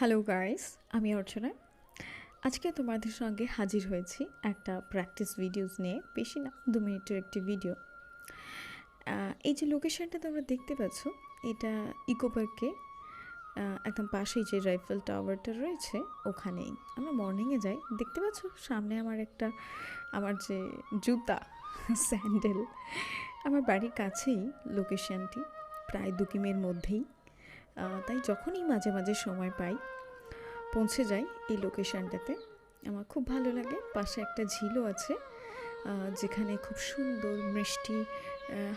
Hello guys, আমি অর্চনা। আজকে তোমাদের সঙ্গে হাজির হয়েছি একটা প্র্যাকটিস ভিডিওস নিয়ে। বেশি না, 2 মিনিটের একটি ভিডিও। এই যে লোকেশনটা তোমরা দেখতে পাচ্ছ, এটা ইকো পার্কে একদম পাশেই যে রাইফেল টাওয়ারটা রয়েছে ওখানেই। আমরা মর্নিংয়ে যাই, দেখতে পাচ্ছ সামনে আমার যে জুতা স্যান্ডেল। আমার বাড়ির কাছেই লোকেশনটি, প্রায় 2 কিমির মধ্যেই। তাই যখনই মাঝে মাঝে সময় পাই পৌঁছে যাই এই লোকেশনটাতে। আমার খুব ভালো লাগে। পাশে একটা ঝিলও আছে, যেখানে খুব সুন্দর মিষ্টি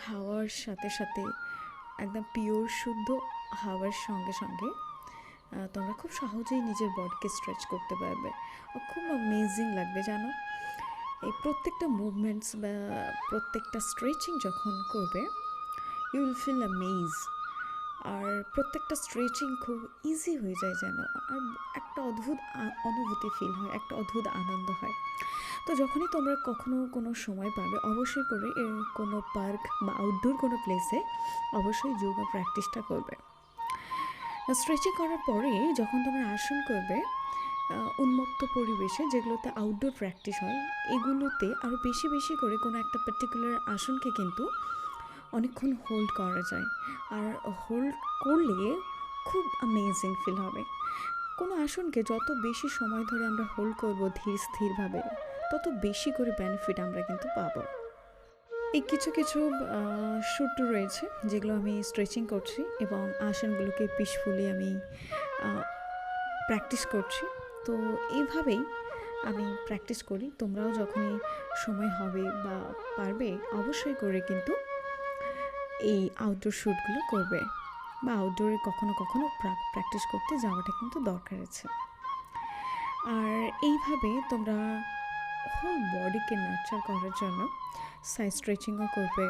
হাওয়ার সাথে সাথে একদম পিওর শুদ্ধ হাওয়ার সঙ্গে সঙ্গে তোমরা খুব সহজেই নিজের বডিকে স্ট্রেচ করতে পারবে। খুব অ্যামেজিং লাগবে জানো। এই প্রত্যেকটা মুভমেন্টস বা প্রত্যেকটা স্ট্রেচিং যখন করবে, ইউ উইল ফিল অ্যামেজ। আর প্রত্যেকটা স্ট্রেচিং খুব ইজি হয়ে যায় যেন, আর একটা অদ্ভুত অনুভূতি ফিল হয়, একটা অদ্ভুত আনন্দ হয়। তো যখনই তোমরা কখনো কোনো সময় পাবে, অবশ্যই করে কোনো পার্ক বা আউটডোর কোনো প্লেসে অবশ্যই যোগা প্র্যাকটিসটা করবে। স্ট্রেচিং করার পরে যখন তোমরা আসন করবে, উন্মুক্ত পরিবেশে যেগুলোতে আউটডোর প্র্যাকটিস হয়, এগুলোতে আরও বেশি বেশি করে কোনো একটা পার্টিকুলার আসনকে কিন্তু অনেকক্ষণ হোল্ড করা যায়। আর হোল্ড করলে খুব অ্যামেজিং ফিল হবে। কোনো আসনকে যত বেশি সময় ধরে আমরা হোল্ড করব ধীর স্থিরভাবে, তত বেশি করে বেনিফিট আমরা কিন্তু পাবো। এই কিছু কিছু শ্যুট রয়েছে যেগুলো আমি স্ট্রেচিং করছি এবং আসনগুলোকে পিসফুলি আমি প্র্যাকটিস করছি। তো এইভাবেই আমি প্র্যাকটিস করি। তোমরাও যখনই সময় হবে বা পারবে, অবশ্যই করে কিন্তু এই আউটডোর শ্যুটগুলো করবে, বা আউটডোরে কখনো কখনো প্র্যাকটিস করতে যাওয়াটা কিন্তু দরকার আছে। আর এইভাবে তোমরা হোল বডিকে নার্চার করার জন্য সাইড স্ট্রেচিংও করবে,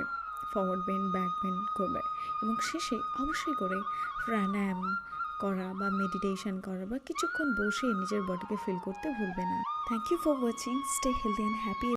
ফরওয়ার্ড বেন্ড, ব্যাক বেন্ড করবে, এবং শেষে অবশ্যই করে প্রাণায়াম করা বা মেডিটেশন করা বা কিছুক্ষণ বসে নিজের বডিকে ফিল করতে ভুলবে না। Thank you for watching. Stay healthy and happy.